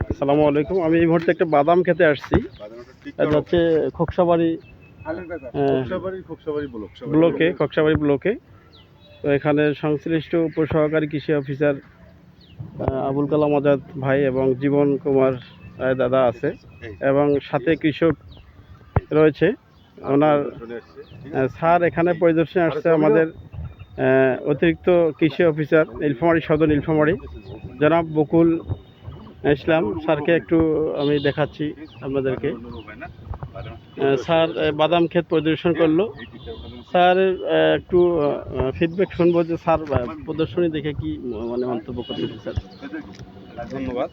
আসসালামু আলাইকুম। আমি এই মুহূর্তে একটা বাদাম খেতে আসছি। এটা হচ্ছে খোকসাবাড়ি ব্লকে। তো এখানে সংশ্লিষ্ট উপসহকারী কৃষি অফিসার আবুল কালাম আজাদ ভাই এবং জীবন কুমার রায় দাদা আছে এবং সাথে কৃষক রয়েছে। ওনার স্যার এখানে পরিদর্শনে আসছে আমাদের অতিরিক্ত কৃষি অফিসার নীলফামারী সদর নীলফামারী জনাব বকুল ইসলাম স্যারকে একটু আমি দেখাচ্ছি আপনাদেরকে। স্যার বাদাম ক্ষেত পরিদর্শন করলো। স্যার একটু ফিডব্যাক শুনবো যে স্যার প্রদর্শনী দেখে কি মানে মন্তব্য করতেছে স্যার। ধন্যবাদ।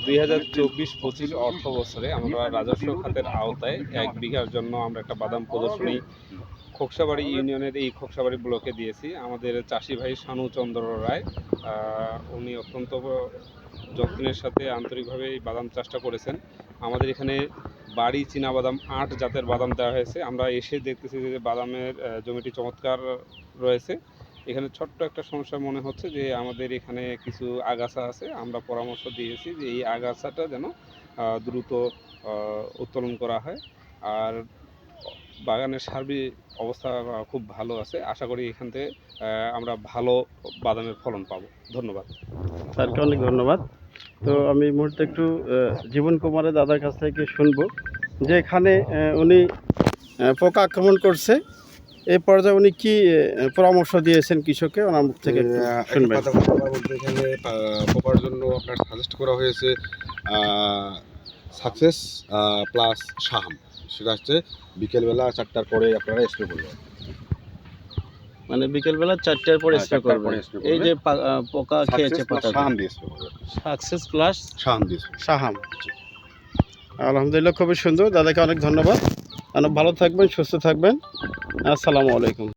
2024-25 অর্থ বছরে আমরা রাজস্ব খাতের আওতায় 1 বিঘার জন্য আমরা একটা বাদাম প্রদর্শনী খোকসাবাড়ি ইউনিয়নের এই খোকসাবাড়ি ব্লকে দিয়েছি। আমাদের চাষি ভাই শানু চন্দ্র রায় উনি অত্যন্ত যত্নের সাথে আন্তরিকভাবে এই বাদাম চাষটা করেছেন। আমাদের এখানে বাড়ি চীনা বাদাম 8 জাতের বাদাম দেওয়া হয়েছে। আমরা এসে দেখতেছি যে বাদামের জমিটি চমৎকার রয়েছে। এখানে ছোট্ট একটা সমস্যা মনে হচ্ছে যে আমাদের এখানে কিছু আগাছা আছে। আমরা পরামর্শ দিয়েছি যে এই আগাছাটা যেন দ্রুত উত্তোলন করা হয়। আর বাগানের সার্বিক অবস্থা খুব ভালো আছে। আশা করি এখান থেকে আমরা ভালো বাদামের ফলন পাবো। ধন্যবাদ স্যারকে, অনেক ধন্যবাদ। তো আমি এই মুহূর্তে একটু জীবন কুমারের দাদার কাছ থেকে শুনবো যে এখানে উনি পোকা আক্রমণ করছে, এই পর্যায়ে উনি কি পরামর্শ দিয়েছেন কৃষককে, ওনার মুখ থেকে শুনবেন। এখানে পোকার জন্য আপনার সাজেস্ট করা হয়েছে সাকসেস প্লাস শাহাম, সেটা হচ্ছে বিকেলবেলা 4টার পরে আপনারা স্প্রে করবেন। মানে বিকেলবেলা 4টার পরে স্প্রে করবেন। এই যে পোকা খেয়েছে পাতা, শাহাম দিয়ে স্প্রে করবেন। সাকসেস প্লাস শাহাম দিয়ে শাহাম। আলহামদুলিল্লাহ, খুবই সুন্দর। দাদাকে অনেক ধন্যবাদ। অনেক ভালো থাকবেন, সুস্থ থাকবেন। আসসালামু আলাইকুম।